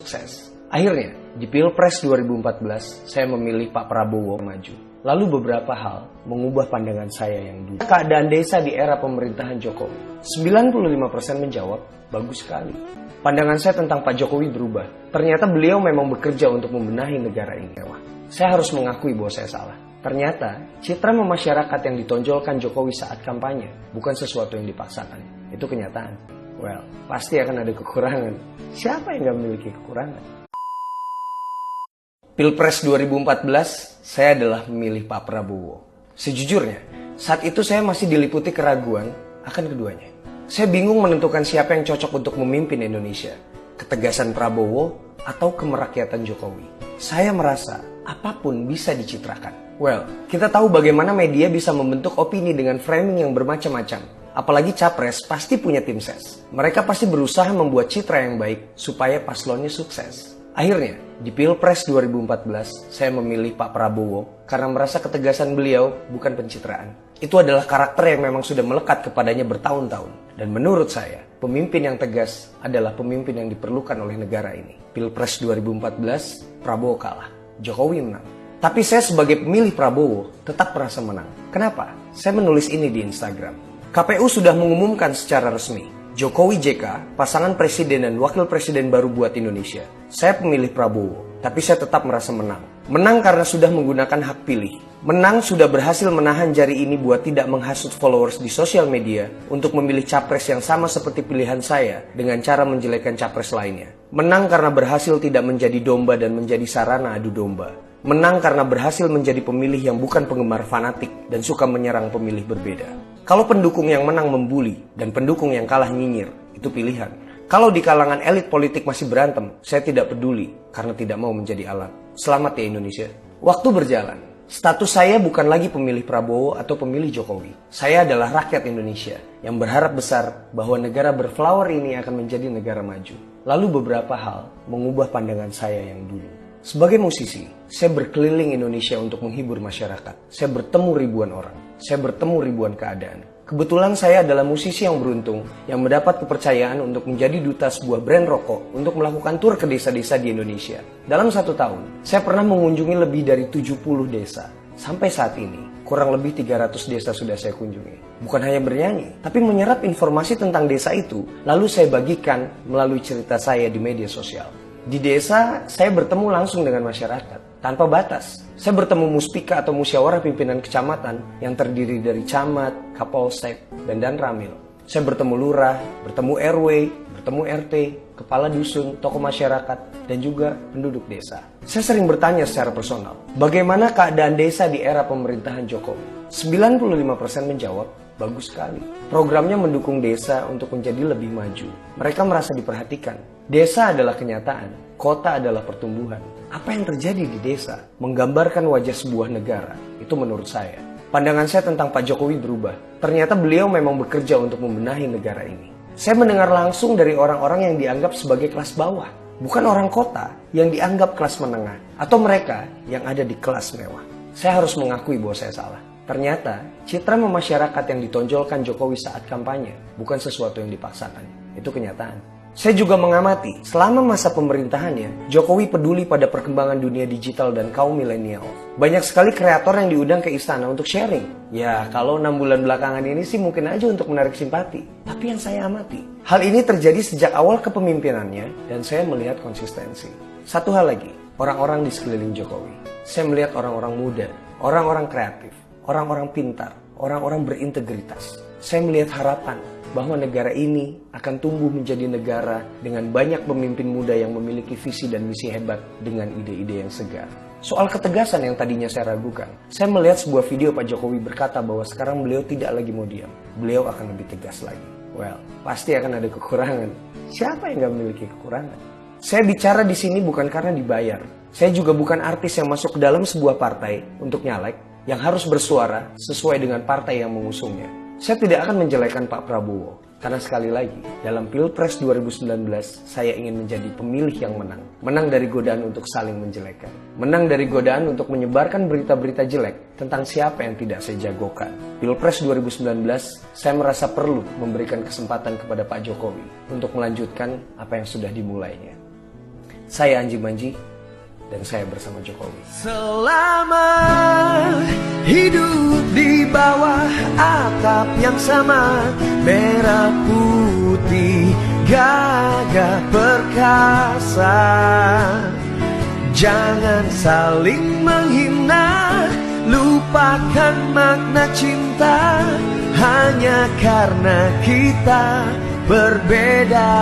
sukses. Akhirnya, di Pilpres 2014, saya memilih Pak Prabowo maju. Lalu beberapa hal mengubah pandangan saya yang dulu. Keadaan desa di era pemerintahan Jokowi. 95% menjawab, bagus sekali. Pandangan saya tentang Pak Jokowi berubah. Ternyata beliau memang bekerja untuk membenahi negara ini. Saya harus mengakui bahwa saya salah. Ternyata, citra masyarakat yang ditonjolkan Jokowi saat kampanye bukan sesuatu yang dipaksakan. Itu kenyataan. Well, pasti akan ada kekurangan. Siapa yang gak memiliki kekurangan? Pilpres 2014, saya adalah memilih Pak Prabowo. Sejujurnya, saat itu saya masih diliputi keraguan akan keduanya. Saya bingung menentukan siapa yang cocok untuk memimpin Indonesia. Ketegasan Prabowo atau kemerakyatan Jokowi. Saya merasa apapun bisa dicitrakan. Well, kita tahu bagaimana media bisa membentuk opini dengan framing yang bermacam-macam. Apalagi capres pasti punya tim ses. Mereka pasti berusaha membuat citra yang baik supaya paslonnya sukses. Akhirnya, di Pilpres 2014, saya memilih Pak Prabowo karena merasa ketegasan beliau bukan pencitraan. Itu adalah karakter yang memang sudah melekat kepadanya bertahun-tahun. Dan menurut saya, pemimpin yang tegas adalah pemimpin yang diperlukan oleh negara ini. Pilpres 2014, Prabowo kalah, Jokowi menang. Tapi saya sebagai pemilih Prabowo tetap merasa menang. Kenapa? Saya menulis ini di Instagram. KPU sudah mengumumkan secara resmi. Jokowi JK, pasangan presiden dan wakil presiden baru buat Indonesia. Saya pemilih Prabowo, tapi saya tetap merasa menang. Menang karena sudah menggunakan hak pilih. Menang sudah berhasil menahan jari ini buat tidak menghasut followers di sosial media untuk memilih capres yang sama seperti pilihan saya dengan cara menjelekkan capres lainnya. Menang karena berhasil tidak menjadi domba dan menjadi sarana adu domba. Menang karena berhasil menjadi pemilih yang bukan penggemar fanatik dan suka menyerang pemilih berbeda. Kalau pendukung yang menang membuli dan pendukung yang kalah nyinyir, itu pilihan. Kalau di kalangan elit politik masih berantem, saya tidak peduli karena tidak mau menjadi alat. Selamat ya Indonesia. Waktu berjalan, status saya bukan lagi pemilih Prabowo atau pemilih Jokowi. Saya adalah rakyat Indonesia yang berharap besar bahwa negara berflower ini akan menjadi negara maju. Lalu beberapa hal mengubah pandangan saya yang dulu. Sebagai musisi, saya berkeliling Indonesia untuk menghibur masyarakat. Saya bertemu ribuan orang. Saya bertemu ribuan keadaan. Kebetulan saya adalah musisi yang beruntung yang mendapat kepercayaan untuk menjadi duta sebuah brand rokok untuk melakukan tur ke desa-desa di Indonesia. Dalam 1 tahun, saya pernah mengunjungi lebih dari 70 desa. Sampai saat ini, kurang lebih 300 desa sudah saya kunjungi. Bukan hanya bernyanyi, tapi menyerap informasi tentang desa itu, lalu saya bagikan melalui cerita saya di media sosial. Di desa, saya bertemu langsung dengan masyarakat, tanpa batas. Saya bertemu muspika atau musyawarah pimpinan kecamatan yang terdiri dari camat, kapolsek, dan ramil. Saya bertemu lurah, bertemu RW, bertemu RT, kepala dusun, tokoh masyarakat, dan juga penduduk desa. Saya sering bertanya secara personal, bagaimana keadaan desa di era pemerintahan Jokowi? 95% menjawab, bagus sekali. Programnya mendukung desa untuk menjadi lebih maju. Mereka merasa diperhatikan. Desa adalah kenyataan, kota adalah pertumbuhan. Apa yang terjadi di desa menggambarkan wajah sebuah negara. Itu menurut saya. Pandangan saya tentang Pak Jokowi berubah. Ternyata beliau memang bekerja untuk membenahi negara ini. Saya mendengar langsung dari orang-orang yang dianggap sebagai kelas bawah. Bukan orang kota yang dianggap kelas menengah. Atau mereka yang ada di kelas mewah. Saya harus mengakui bahwa saya salah. Ternyata, citra masyarakat yang ditonjolkan Jokowi saat kampanye bukan sesuatu yang dipaksakan. Itu kenyataan. Saya juga mengamati, selama masa pemerintahannya, Jokowi peduli pada perkembangan dunia digital dan kaum milenial. Banyak sekali kreator yang diundang ke istana untuk sharing. Ya, kalau 6 bulan belakangan ini sih mungkin aja untuk menarik simpati. Tapi yang saya amati, hal ini terjadi sejak awal kepemimpinannya dan saya melihat konsistensi. Satu hal lagi, orang-orang di sekeliling Jokowi. Saya melihat orang-orang muda, orang-orang kreatif, orang-orang pintar, orang-orang berintegritas. Saya melihat harapan bahwa negara ini akan tumbuh menjadi negara dengan banyak pemimpin muda yang memiliki visi dan misi hebat dengan ide-ide yang segar. Soal ketegasan yang tadinya saya ragukan, saya melihat sebuah video Pak Jokowi berkata bahwa sekarang beliau tidak lagi mau diam, beliau akan lebih tegas lagi. Well, pasti akan ada kekurangan. Siapa yang gak memiliki kekurangan? Saya bicara di sini bukan karena dibayar. Saya juga bukan artis yang masuk ke dalam sebuah partai untuk nyalek yang harus bersuara sesuai dengan partai yang mengusungnya. Saya tidak akan menjelekkan Pak Prabowo, karena sekali lagi, dalam Pilpres 2019, saya ingin menjadi pemilih yang menang. Menang dari godaan untuk saling menjelekkan. Menang dari godaan untuk menyebarkan berita-berita jelek tentang siapa yang tidak saya jagokan. Pilpres 2019, saya merasa perlu memberikan kesempatan kepada Pak Jokowi untuk melanjutkan apa yang sudah dimulainya. Saya Anji Manji, dan saya bersama Jokowi. Selama hidup di bawah atap yang sama, merah putih gagah perkasa. Jangan saling menghina, lupakan makna cinta hanya karena kita berbeda.